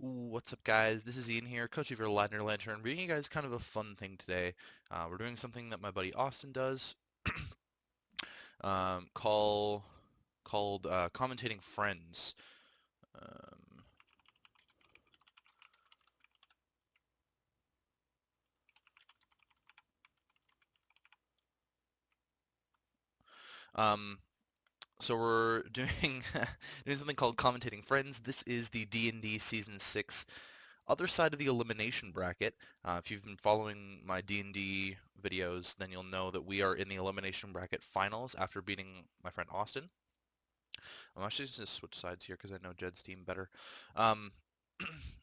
What's up, guys? This is Ian here, coach of your Ladner Lantern, bringing you guys kind of a fun thing today. We're doing something that my buddy Austin does, um, call called commentating friends. Um, um, so we're doing doing something called commentating friends. This is the D&D Season 6 other side of the elimination bracket. If you've been following my D&D videos, then you'll know that we are in the elimination bracket finals after beating my friend Austin. I'm actually just gonna switch sides here because I know Jed's team better. Um,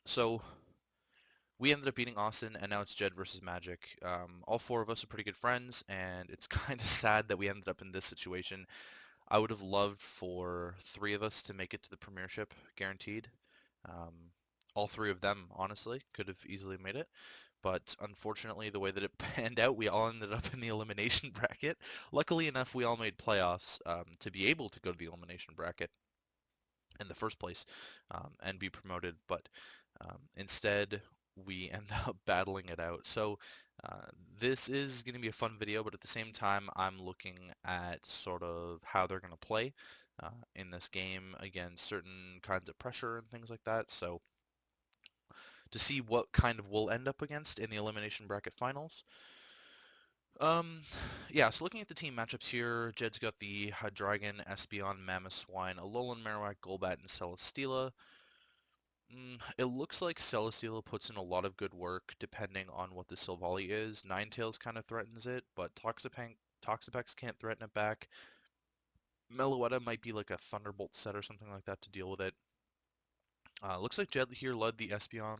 so we ended up beating Austin, and now it's Jed versus Magic. All four of us are pretty good friends, and it's kind of sad that we ended up in this situation. I would have loved for three of us to make it to the premiership, guaranteed. Um, all three of them, honestly, could have easily made it. But unfortunately, the way that it panned out, we all ended up in the elimination bracket. Luckily enough, we all made playoffs to be able to go to the elimination bracket in the first place and be promoted, but instead we end up battling it out. So uh, this is going to be a fun video, but at the same time, I'm looking at sort of how they're going to play in this game against certain kinds of pressure and things like that. So to see what kind of we'll end up against in the elimination bracket finals. Um, yeah, so looking at the team matchups here, Jed's got the Hydreigon, Espeon, Mamoswine, Alolan Marowak, Golbat, and Celesteela. It looks like Celesteela puts in a lot of good work depending on what the Silvally is. Ninetales kind of threatens it, but Toxapex can't threaten it back. Meloetta might be like a Thunderbolt set or something like that to deal with it. Looks like Jed here led the Espeon,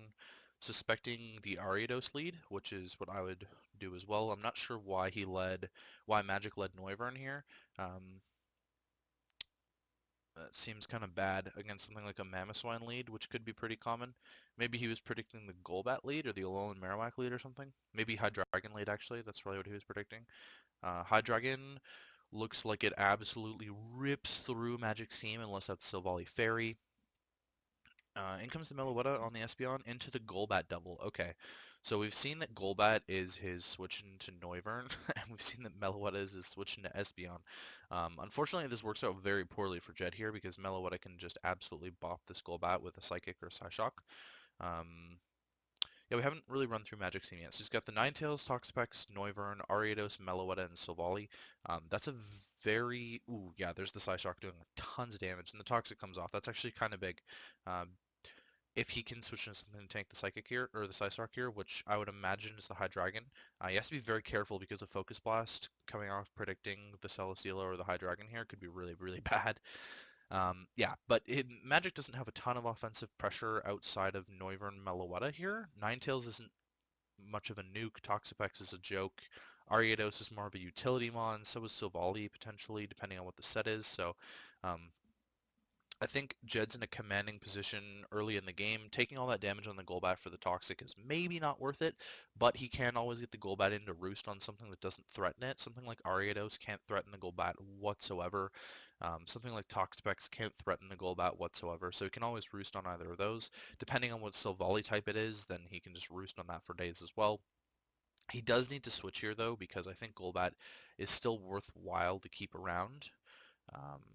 suspecting the Ariados lead, which is what I would do as well. I'm not sure why Magic led Noivern here. Um, That seems kind of bad against something like a Mamoswine lead, which could be pretty common. Maybe he was predicting the Golbat lead or the Alolan Marowak lead or something. Maybe Hydreigon lead, actually. That's probably what he was predicting. Hydreigon looks like it absolutely rips through Magic's team unless that's Silvally Fairy. In comes the Meloetta on the Espeon into the Golbat double. Okay, so we've seen that Golbat is his switch into Noivern, and we've seen that Meloetta is his switch into Espeon. Unfortunately, this works out very poorly for Jed here because Meloetta can just absolutely bop this Golbat with a Psychic or a Psyshock. Um, yeah, we haven't really run through Magic Team yet. So he's got the Ninetales, Toxapex, Noivern, Ariados, Meloetta, and Silvally. That's a very... Ooh, yeah, there's the Psyshock doing tons of damage, and the Toxic comes off. That's actually kind of big. Um, if he can switch into something to tank the Psychic here, or the Psyshock here, which I would imagine is the Hydreigon, he has to be very careful because of Focus Blast coming off predicting the Celesteela or the Hydreigon here could be really, really bad. Yeah, but Magic doesn't have a ton of offensive pressure outside of Noivern Meloetta here. Ninetales isn't much of a nuke. Toxapex is a joke. Ariados is more of a utility mon. So is Silvally potentially, depending on what the set is. So um, I think Jed's in a commanding position early in the game. Taking all that damage on the Golbat for the Toxic is maybe not worth it, but he can always get the Golbat in to roost on something that doesn't threaten it. Something like Ariados can't threaten the Golbat whatsoever. Something like Toxapex can't threaten the Golbat whatsoever, so he can always roost on either of those. Depending on what Silvally type it is, then he can just roost on that for days as well. He does need to switch here though, because I think Golbat is still worthwhile to keep around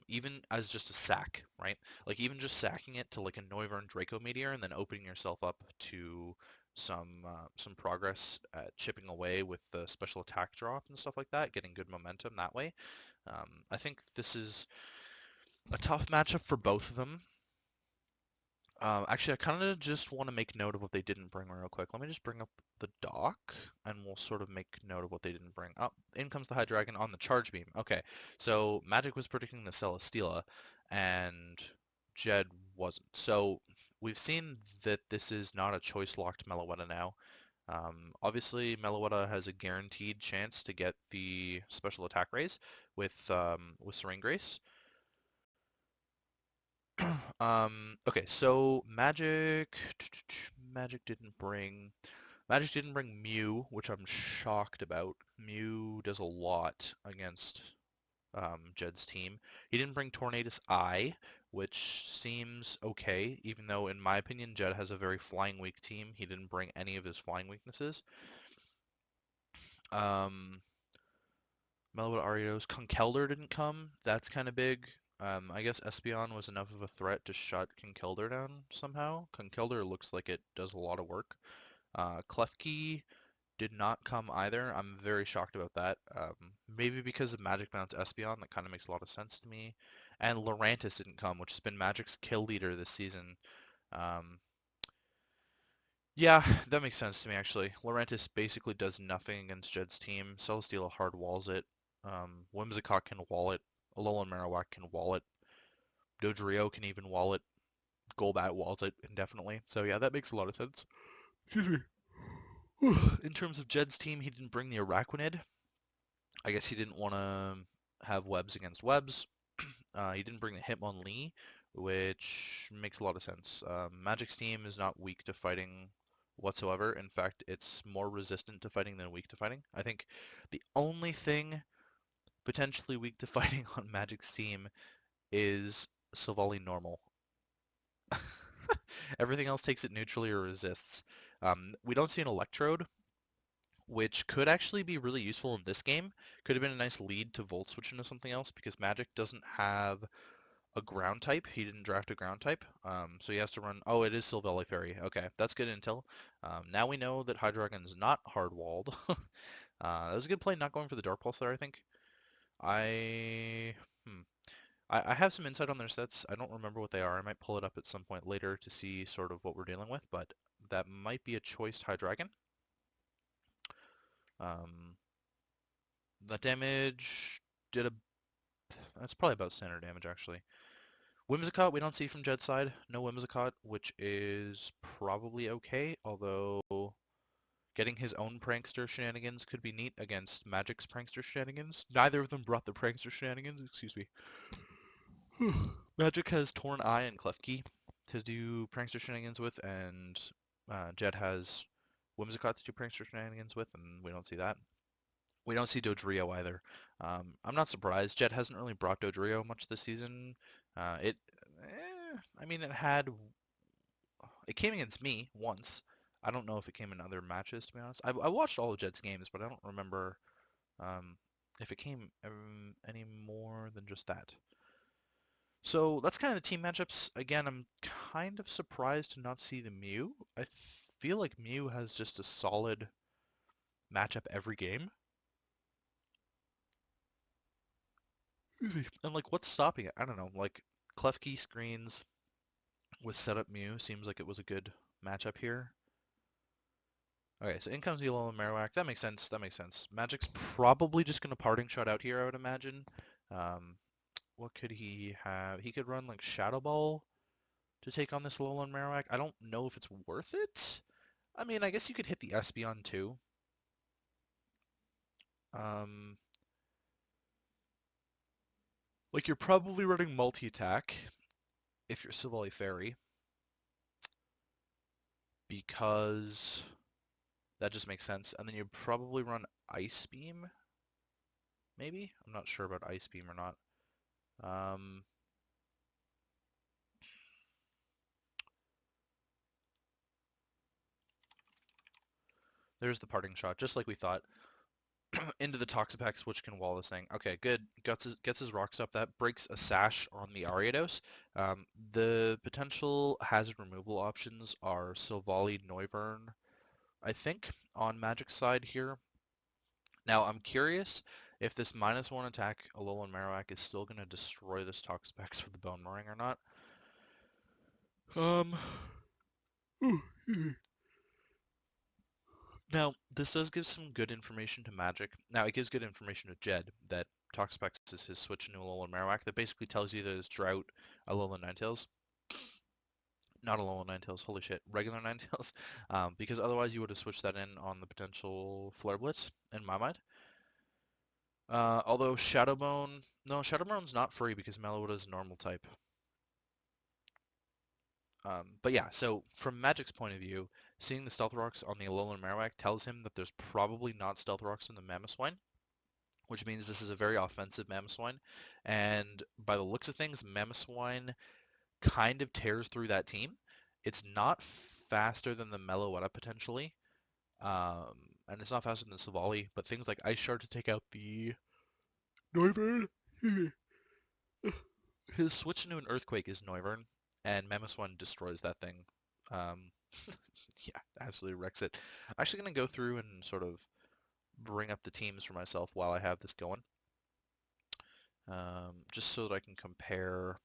even as just a sack, right? Like even just sacking it to like a Noivern Draco Meteor and then opening yourself up to some progress at chipping away with the special attack drop and stuff like that, getting good momentum that way. I think this is a tough matchup for both of them. Actually, I kind of just want to make note of what they didn't bring real quick. Let me just bring up the dock, and we'll sort of make note of what they didn't bring. Oh, in comes the Hydreigon on the Charge Beam. Okay, so Magic was predicting the Celesteela, and Jed wasn't. So we've seen that this is not a choice-locked Meloetta now. Obviously, Meloetta has a guaranteed chance to get the special attack raise with Serene Grace. Okay, so Magic didn't bring Mew, which I'm shocked about. Mew does a lot against Jed's team. He didn't bring Tornadus Eye, which seems okay, even though in my opinion Jed has a very flying weak team. He didn't bring any of his flying weaknesses. Um, Melwood Arios, Conkeldurr didn't come. That's kind of big. I guess Espeon was enough of a threat to shut Conkeldurr down somehow. Conkeldurr looks like it does a lot of work. Klefki did not come either. I'm very shocked about that. Maybe because of Magic Mount's Espeon, that kind of makes a lot of sense to me. And Lurantis didn't come, which has been Magic's kill leader this season. Um, yeah, that makes sense to me actually. Lurantis basically does nothing against Jed's team. Celesteela hard walls it. Whimsicott can wall it. Alolan Marowak can wall it. Dodrio can even wall it. Golbat walls it indefinitely. So yeah, that makes a lot of sense. Excuse me. In terms of Jed's team, he didn't bring the Araquanid. I guess he didn't want to have webs against webs. He didn't bring the Hitmonlee, which makes a lot of sense. Magic's team is not weak to fighting whatsoever. In fact, it's more resistant to fighting than weak to fighting. I think the only thing potentially weak to fighting on Magic's team is Silvally normal. Everything else takes it neutrally or resists. We don't see an Electrode, which could actually be really useful in this game. Could have been a nice lead to Volt Switch into something else because Magic doesn't have a ground type. He didn't draft a ground type. So he has to run. Oh, it is Silvally Fairy. Okay, that's good intel. Now we know that Hydreigon's not hard-walled. That was a good play not going for the Dark Pulse there, I think. I... Hmm. I have some insight on their sets. I don't remember what they are. I might pull it up at some point later to see sort of what we're dealing with, but that might be a choiced Hydreigon. Um, the damage did a... That's probably about standard damage, actually. Whimsicott we don't see from Jed's side. No Whimsicott, which is probably okay, although getting his own prankster shenanigans could be neat against Magic's prankster shenanigans. Neither of them brought the prankster shenanigans, excuse me. Magic has Torn Eye and Klefki to do prankster shenanigans with, and Jed has Whimsicott to do prankster shenanigans with, and we don't see that. We don't see Dodrio either. I'm not surprised. Jed hasn't really brought Dodrio much this season. I mean, it came against me once. I don't know if it came in other matches, to be honest. I watched all of Jed's games, but I don't remember um, if it came any more than just that. So that's kind of the team matchups. Again, I'm kind of surprised to not see the Mew. I feel like Mew has just a solid matchup every game. And like, what's stopping it? I don't know. Like, Klefki screens with setup Mew seems like it was a good matchup here. Okay, so in comes Elo and Marowak. That makes sense. That makes sense. Magic's probably just going to parting shot out here, I would imagine. What could he have? He could run like Shadow Ball to take on this Alolan Marowak. I don't know if it's worth it. I mean, I guess you could hit the Espeon too. Um, like you're probably running multi-attack if you're Silvally Fairy because that just makes sense. And then you probably run Ice Beam, maybe? I'm not sure about Ice Beam or not. There's the parting shot, just like we thought. Into the Toxapex, which can wall this thing. Okay, good. Gets his rocks up. That breaks a sash on the Ariados. The potential hazard removal options are Silvally, Noivern, I think, on Magic's side here. Now, I'm curious if this -1 attack Alolan Marowak is still going to destroy this Toxapex with the Bone Roaring or not. Now, this does give some good information to Magic. Now, it gives good information to Jed that Toxapex is his switch into Alolan Marowak. That basically tells you that it's Drought, Alolan Ninetales. Not Alolan Ninetales, holy shit, regular Ninetales. Because otherwise you would have switched that in on the potential Flare Blitz, in my mind. Although Shadowbone... No, Shadowbone's not free because Melowood is normal type. But yeah, so from Magic's point of view, seeing the Stealth Rocks on the Alolan Marowak tells him that there's probably not Stealth Rocks in the Mamoswine. which means this is a very offensive Mamoswine. And by the looks of things, Mamoswine kind of tears through that team. It's not faster than the Meloetta potentially, um, and it's not faster than Savali, but things like Ice Shard to take out the Noivern. His switch into an Earthquake is Noivern, and Mamoswine destroys that thing. Um, yeah, absolutely wrecks it. I'm actually going to go through and sort of bring up the teams for myself while I have this going, just so that I can compare.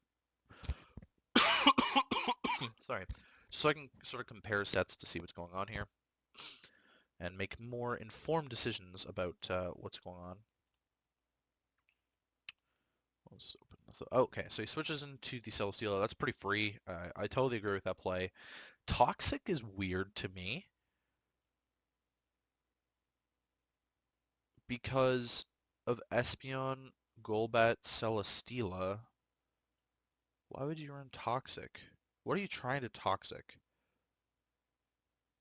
Sorry, so I can sort of compare sets to see what's going on here and make more informed decisions about what's going on. Let's open this up. Okay, so he switches into the Celesteela. That's pretty free. I totally agree with that play. Toxic is weird to me because of Espeon, Golbat, Celesteela. Why would you run Toxic? What are you trying to Toxic?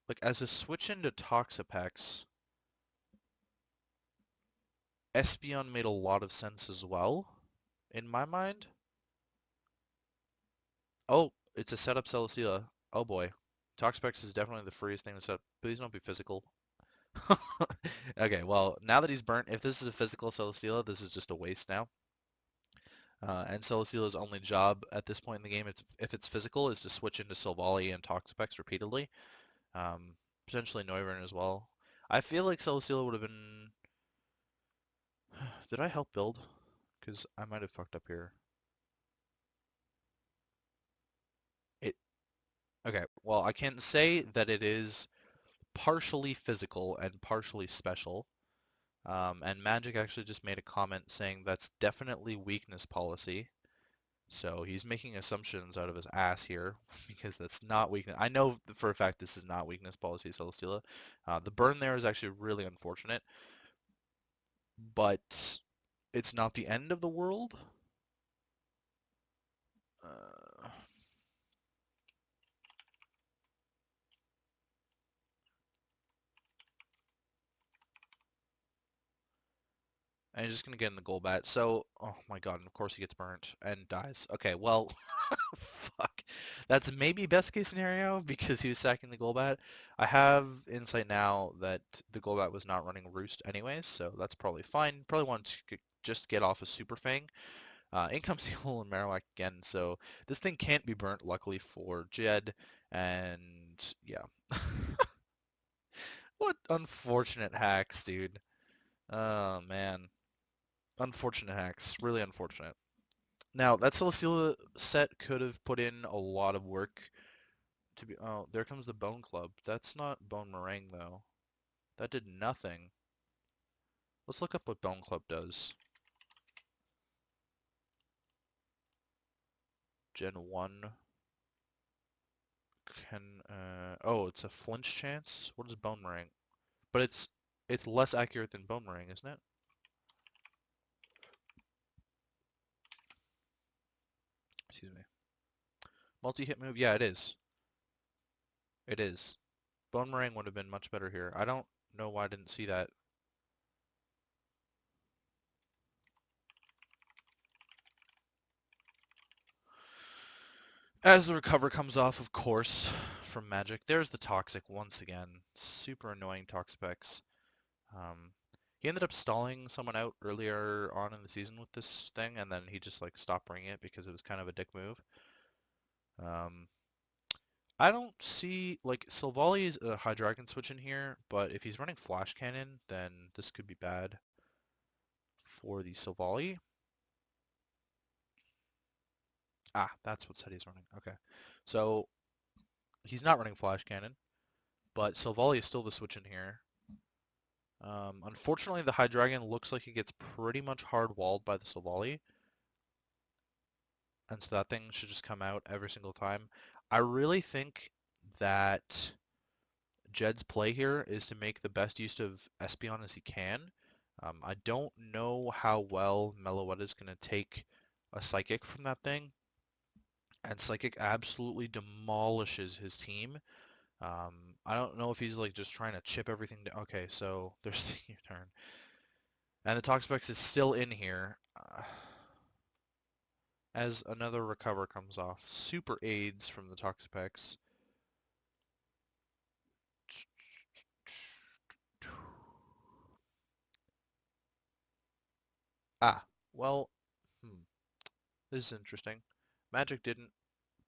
Like, as a switch into Toxapex, Espeon made a lot of sense as well, in my mind. Oh, it's a setup Celesteela. Oh boy. Toxapex is definitely the freest thing to set up. Please don't be physical. Okay, well, now that he's burnt, if this is a physical Celesteela, this is just a waste now. And Celesteela's only job at this point in the game, if it's physical, is to switch into Silvally and Toxapex repeatedly. Um, Potentially Noivern as well. I feel like Celesteela would have been... Did I help build? Because I might have fucked up here. It Okay, well, I can say that it is partially physical and partially special. And Magic actually just made a comment saying that's definitely weakness policy. So he's making assumptions out of his ass here because that's not weakness. I know for a fact this is not weakness policy, Celesteela. The burn there is actually really unfortunate, but it's not the end of the world. Uh, and he's just gonna get in the Golbat. So, oh my god, and of course he gets burnt and dies. Okay, well, fuck. That's maybe best case scenario because he was sacking the Golbat. I have insight now that the Golbat was not running Roost anyways, so that's probably fine. Probably want to just get off a Super Fang. In comes the Alolan Marowak again, so this thing can't be burnt, luckily for Jed, and yeah. What unfortunate hacks, dude. Oh, man. Unfortunate hacks. Really unfortunate. Now, that Celesteela set could have put in a lot of work to be... Oh, there comes the Bone Club. That's not Bone Meringue, though. That did nothing. Let's look up what Bone Club does. Gen 1 can... Oh, it's a flinch chance? What is Bone Meringue? But it's less accurate than Bone Meringue, isn't it? Excuse me. Multi-hit move? Yeah, it is. It is. Bone Meringue would have been much better here. I don't know why I didn't see that. As the recover comes off, of course, from Magic, there's the Toxic once again. Super annoying Toxapex. Um, he ended up stalling someone out earlier on in the season with this thing, and then he just like stopped bringing it because it was kind of a dick move. Um, I don't see like Silvally is a Hydreigon switch in here, but if he's running Flash Cannon, then this could be bad for the Silvally. Ah, that's what set he's running. Okay, so he's not running Flash Cannon, but Silvally is still the switch in here. Unfortunately, the Hydreigon looks like it gets pretty much hard-walled by the Silvally, and so that thing should just come out every single time. I really think that Jed's play here is to make the best use of Espeon as he can. I don't know how well Meloetta is going to take a Psychic from that thing, and Psychic absolutely demolishes his team. I don't know if he's like just trying to chip everything down. Okay, so there's your turn. And the Toxapex is still in here as another recover comes off. Super aids from the Toxapex. Ah, well, this is interesting. Magic didn't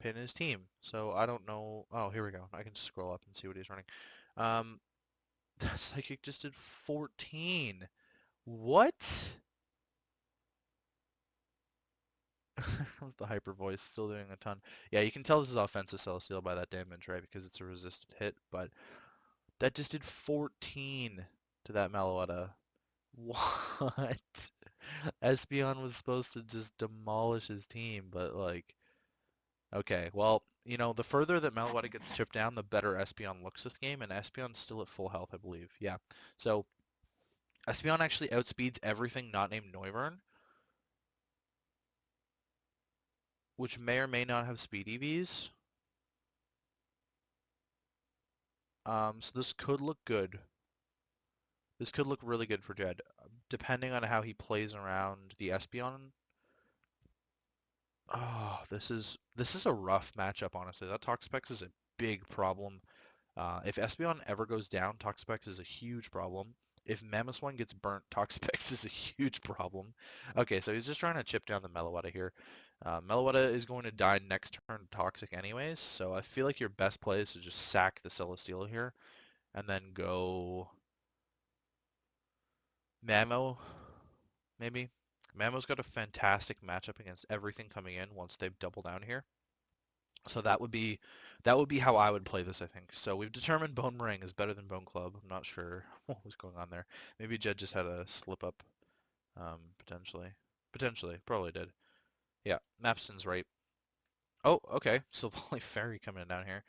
pin his team, so I don't know. Oh, here we go. I can scroll up and see what he's running. Um, Psychic just did 14. What? How's the hyper voice still doing a ton? Yeah, you can tell this is offensive Celestial by that damage, right? Because it's a resisted hit, but that just did 14 to that Meloetta. What? Espeon was supposed to just demolish his team, but like, okay, well, the further that Meloetta gets chipped down, the better Espeon looks this game, and Espeon's still at full health, I believe. Yeah. So Espeon actually outspeeds everything not named Noivern, which may or may not have speed EVs. So this could look good. This could look really good for Jed, depending on how he plays around the Espeon. Oh, this is a rough matchup, honestly. That Toxapex is a big problem. If Espeon ever goes down, Toxapex is a huge problem. If Mamoswine gets burnt, Toxapex is a huge problem. Okay, so he's just trying to chip down the Meloetta here. Meloetta is going to die next turn to Toxic anyways, so I feel like your best play is to just sack the Celesteela here and then go Mamo, maybe. Mamo's got a fantastic matchup against everything coming in once they've doubled down here. So that would be how I would play this, I think. So we've determined Bone Meringue is better than Bone Club. I'm not sure what was going on there. Maybe Jed just had a slip up, potentially. Potentially, probably did. Yeah, Mapston's right. Oh, okay. Silvally Fairy coming down here.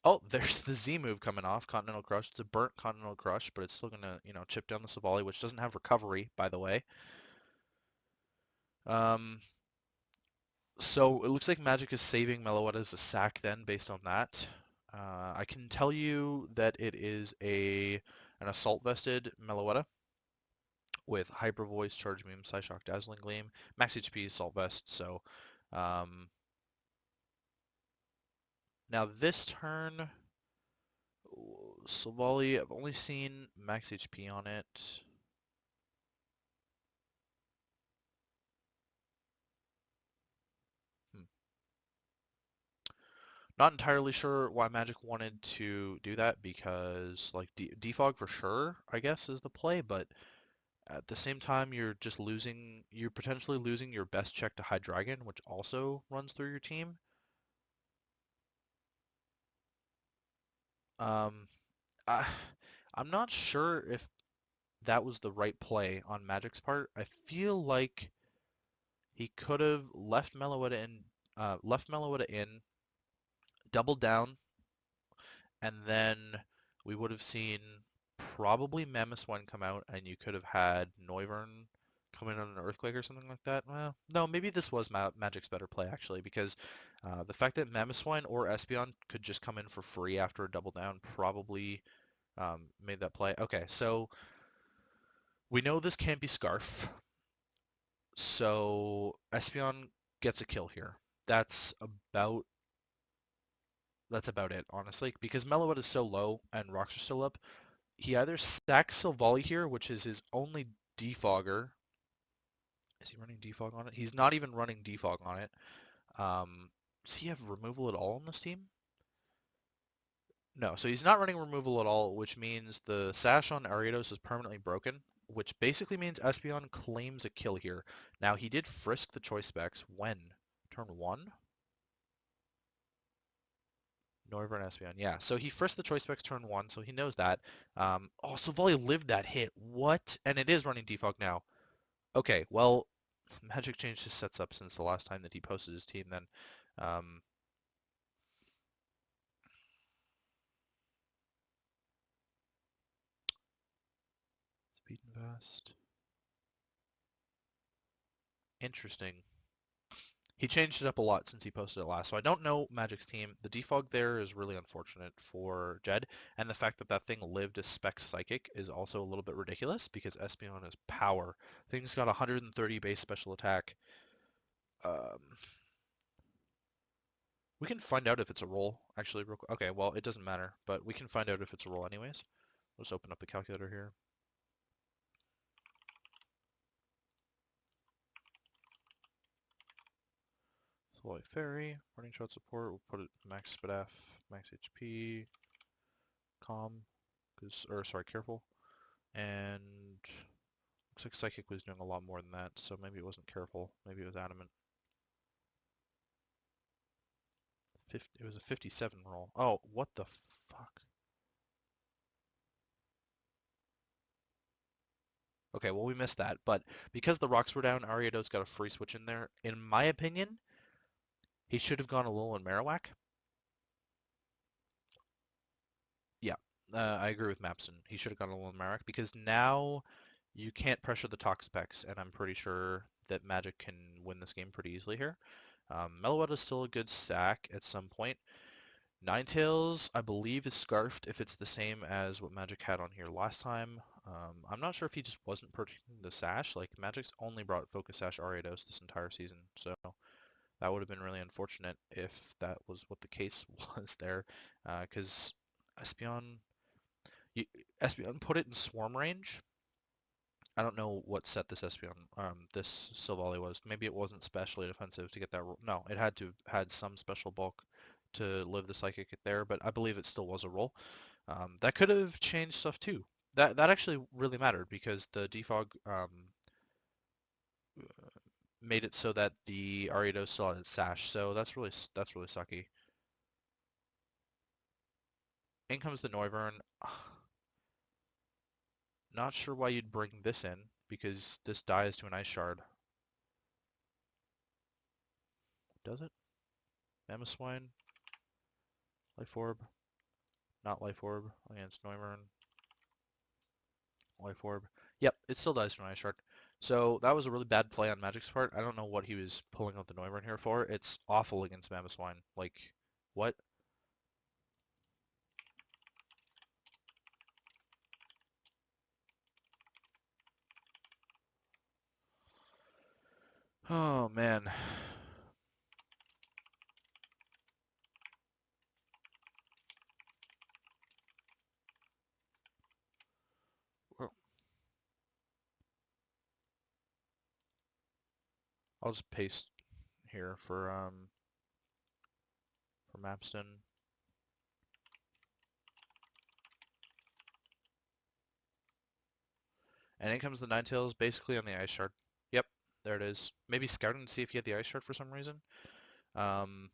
Oh, there's the Z move coming off, Continental Crush. It's a burnt Continental Crush, but it's still gonna, chip down the Silvally, which doesn't have recovery, by the way. Um, So it looks like Magic is saving Meloetta as a sack then, based on that. I can tell you that it is an Assault Vested Meloetta with Hyper Voice, Charge Beam, Psyshock, Dazzling Gleam, Max HP, Assault Vest. So um, now this turn, Silvally, I've only seen Max HP on it. Hmm. Not entirely sure why Magic wanted to do that because like defog for sure, I guess, is the play, but at the same time, you're potentially losing your best check to Hydreigon, which also runs through your team. Um, I, I'm not sure if that was the right play on Magic's part. I feel like he could have left Meloetta in, doubled down, and then we would have seen probably Mamoswine come out, and you could have had Noivern come in on an Earthquake or something like that. Well, no, maybe this was Magic's better play, actually, because the fact that Mamoswine or Espeon could just come in for free after a double down probably made that play. Okay, so we know this can't be Scarf, so Espeon gets a kill here. That's about that's about it, honestly, because Meloetta is so low and rocks are still up. He either stacks Silvally here, which is his only defogger. Is he running defog on it? He's not even running defog on it. Does he have removal at all on this team? No, so he's not running removal at all, which means the Sash on Ariados is permanently broken, which basically means Espeon claims a kill here. Now, he did frisk the choice specs when? Turn 1? Noivern Espeon, yeah. So he frisked the choice specs turn 1, so he knows that. Oh, Silvally lived that hit. What? And it is running defog now. Okay, well, Magic changed his sets up since the last time that he posted his team then. Um, Speed and Fast. Interesting. He changed it up a lot since he posted it last, so I don't know Magic's team. The defog there is really unfortunate for Jed, and the fact that that thing lived as Spec Psychic is also a little bit ridiculous because Espeon is power. Thing's got 130 base special attack. Um, we can find out if it's a roll, actually, real quick. Okay, well, it doesn't matter, but we can find out if it's a roll anyways. Let's open up the calculator here. Solar Fairy, running shot support, we'll put it max speed F, max HP, calm, or sorry, careful. And looks like Psychic was doing a lot more than that, so maybe it wasn't careful. Maybe it was adamant. It was a 57 roll. Oh, what the fuck? Okay, well, we missed that, but because the rocks were down, Ariado's got a free switch in there. In my opinion, he should have gone Alolan Marowak. Yeah, I agree with Mapson. He should have gone Alolan Marowak because now you can't pressure the Toxapex, and I'm pretty sure that Magic can win this game pretty easily here. Meloetta is still a good stack at some point. Ninetales, I believe, is Scarfed if it's the same as what Magic had on here last time. I'm not sure if he just wasn't protecting the Sash. Like, Magic's only brought Focus Sash Ariados this entire season, so that would have been really unfortunate if that was what the case was there. Because Espeon, Espeon put it in Swarm range. I don't know what set this Espeon, this Silvally was. Maybe it wasn't specially defensive to get that. No, it had to have had some special bulk to live the Psychic there, but I believe it still was a roll. That could have changed stuff too. That actually really mattered because the defog made it so that the Ariados still had its Sash, so that's really sucky. In comes the Noivern. Not sure why you'd bring this in because this dies to an Ice Shard. Does it? Mamoswine, Life Orb, not Life Orb against Noivern. Life Orb. Yep, it still dies to an Ice Shard. So that was a really bad play on Magic's part. I don't know what he was pulling out the Noivern here for. It's awful against Mamoswine. Like, what? Oh, man. Well, I'll just paste here for Mapston. And in comes the Ninetales, basically on the Ice Shard. Yep, there it is. Maybe scouting to see if he had the Ice Shard for some reason. Um,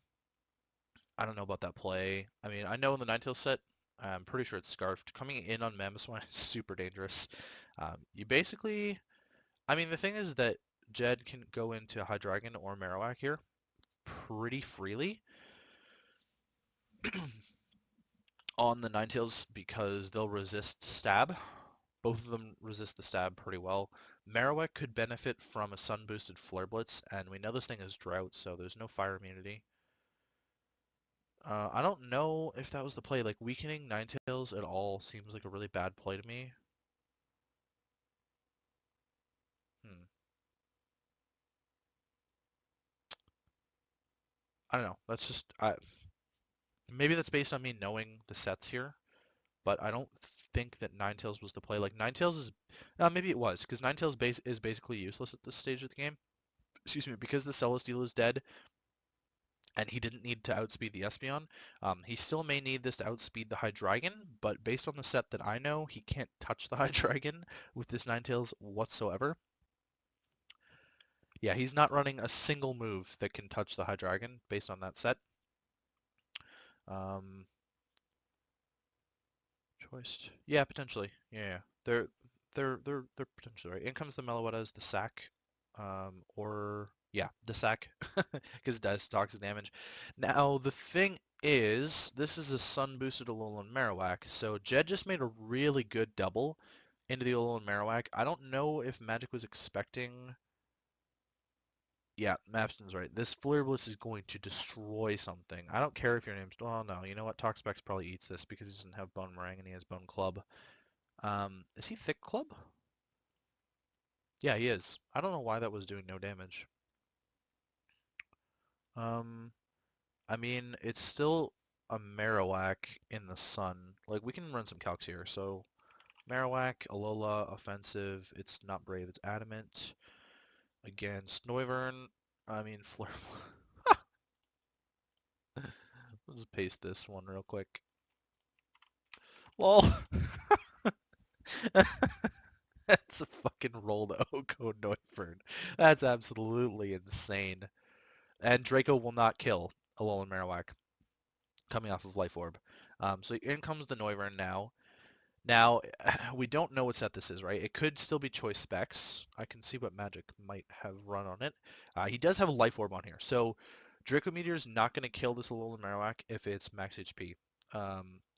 I don't know about that play. I mean, I know in the Ninetales set, I'm pretty sure it's Scarfed. Coming in on Mamoswine is super dangerous. You basically, I mean, the thing is that Jed can go into Hydreigon or Marowak here pretty freely on the Ninetales because they'll resist stab. Both of them resist the stab pretty well. Marowak could benefit from a sun-boosted Flare Blitz, and we know this thing is Drought, so there's no fire immunity. I don't know if that was the play. Like, weakening Ninetales at all seems like a really bad play to me. Hmm. I don't know. That's just maybe that's based on me knowing the sets here, but I don't think that Ninetales was the play. Like Ninetales is, maybe it was because Ninetales is basically useless at this stage of the game. Excuse me, because the Celesteela is dead and he didn't need to outspeed the Espeon. He still may need this to outspeed the Hydreigon, but based on the set that I know, he can't touch the Hydreigon with this Ninetales whatsoever. Yeah, he's not running a single move that can touch the Hydreigon based on that set. Um, Choiced. Yeah, potentially. Yeah. They're potentially right. In comes the Meloetta as the sack. Or yeah, the sack. Because it does toxic damage. Now the thing is, this is a sun boosted Alolan Marowak, so Jed just made a really good double into the Alolan Marowak. I don't know if Magic was expecting. Yeah, Mapston's right. This Flare Blitz is going to destroy something. I don't care if your name's... Oh, no. You know what? Toxapex probably eats this because he doesn't have Bone Meringue and he has Bone Club. Is he Thick Club? Yeah, he is. I don't know why that was doing no damage. Um, I mean, it's still a Marowak in the sun. Like, we can run some calcs here. So, Marowak, Alola, offensive. It's not brave, it's adamant. Against Noivern, I mean, Flare... Let's paste this one real quick. Lol. That's a fucking roll to Oko Noivern. That's absolutely insane. And Draco will not kill Alolan Marowak coming off of Life Orb. So in comes the Noivern now. Now, we don't know what set this is, right? It could still be Choice Specs. I can see what Magic might have run on it. He does have a Life Orb on here. So Draco Meteor is not going to kill this Alolan Marowak if it's max HP.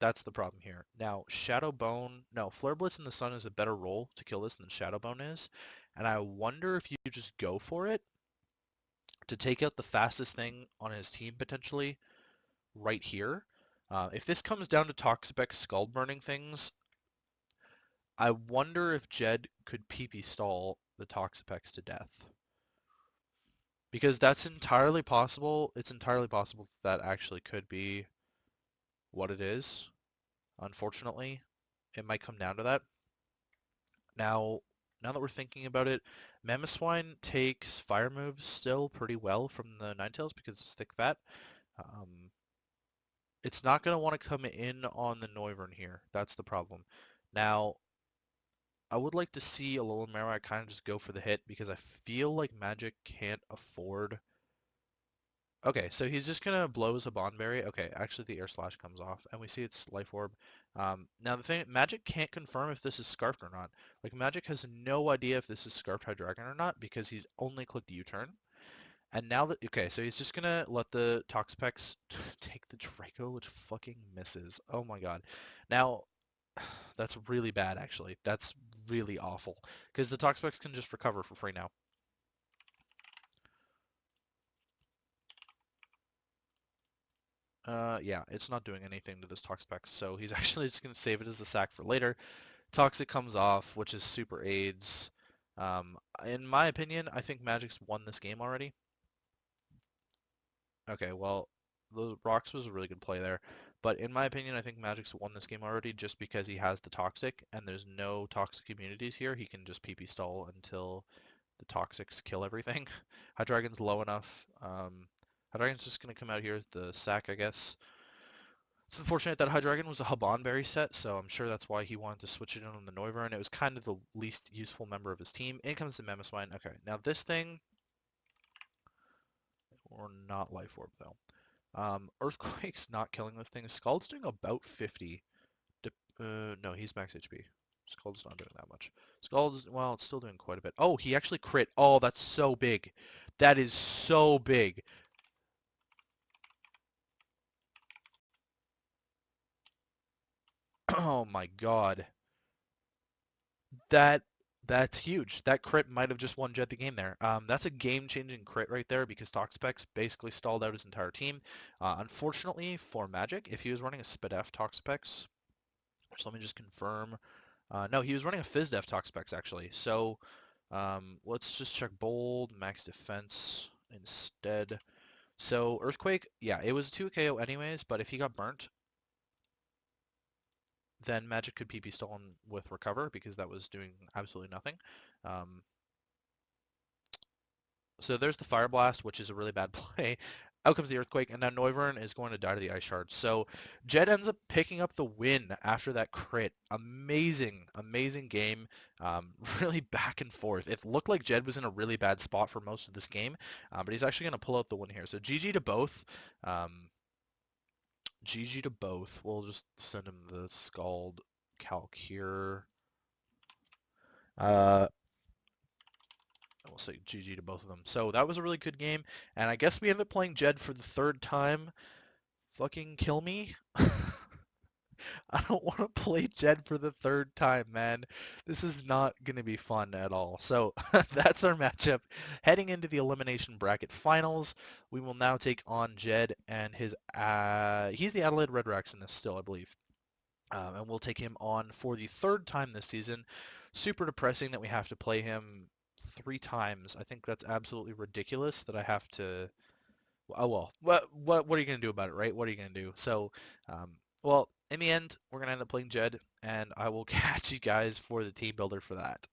That's the problem here. Now, Shadow Bone... No, Flare Blitz in the Sun is a better roll to kill this than Shadow Bone is. And I wonder if you just go for it to take out the fastest thing on his team, potentially, right here. If this comes down to Toxapex Skull Burning things, I wonder if Jed could PP stall the Toxapex to death. Because that's entirely possible. It's entirely possible that actually could be what it is. Unfortunately, it might come down to that. Now that we're thinking about it, Mamoswine takes fire moves still pretty well from the Ninetales because it's thick fat. It's not going to want to come in on the Noivern here. That's the problem. Now, I would like to see Alolan Marowak kind of just go for the hit because I feel like Magic can't afford... Okay, so he's just going to blow his Abonberry. Okay, actually the Air Slash comes off, and we see it's Life Orb. Now the thing, Magic can't confirm if this is Scarfed or not. Like, Magic has no idea if this is Scarfed Hydreigon or not because he's only clicked U-turn. And now that... Okay, so he's just going to let the Toxapex take the Draco, which fucking misses. Oh my god. Now, that's really bad, actually. That's really awful. Because the Toxapex can just recover for free now. Yeah, it's not doing anything to this Toxapex, so he's actually just going to save it as a sack for later. Toxic comes off, which is super AIDS. In my opinion, I think Magic's won this game already. Okay, well, the Rocks was a really good play there. But in my opinion, I think Magic's won this game already just because he has the Toxic, and there's no Toxic immunities here. He can just PP stall until the Toxics kill everything. Hydreigon's low enough. Hydreigon's just going to come out here as the sack, I guess. It's unfortunate that Hydreigon was a Habonberry set, so I'm sure that's why he wanted to switch it in on the Noivern. It was kind of the least useful member of his team. In comes the Mamoswine. Okay, now this thing... Or not Life Orb, though. Earthquake's not killing this thing. Scald's doing about 50. No, he's max HP. Scald's not doing that much. Scald's, well, it's still doing quite a bit. Oh, he actually crit. Oh, that's so big. That is so big. Oh my god. That's huge. That crit might have just won Jed the game there. That's a game-changing crit right there because Toxapex basically stalled out his entire team. Unfortunately for Magic, if he was running a Spadef Toxapex, so let me just confirm. No, he was running a Fizdef Toxapex actually. So let's just check bold, max defense instead. So Earthquake, yeah, it was a 2 KO anyways, but if he got burnt, then Magic could PP stolen with Recover because that was doing absolutely nothing. So there's the Fire Blast, which is a really bad play. Out comes the Earthquake, and now Noivern is going to die to the Ice Shard. So Jed ends up picking up the win after that crit. Amazing, amazing game. Really back and forth. It looked like Jed was in a really bad spot for most of this game, but he's actually going to pull out the win here. So GG to both. GG to both. We'll just send him the Scald calc here. We'll say GG to both of them. So that was a really good game, and I guess we ended up playing Jed for the third time. Fucking kill me. I don't want to play Jed for the third time, man. This is not going to be fun at all. So that's our matchup. Heading into the elimination bracket finals, we will now take on Jed and his. He's the Adelaide Red Rocks in this still, I believe. And we'll take him on for the third time this season. Super depressing that we have to play him 3 times. I think that's absolutely ridiculous that I have to. Oh well, what are you gonna do about it, right? What are you gonna do? So, um, well, in the end, we're gonna end up playing Jed, and I will catch you guys for the team builder for that.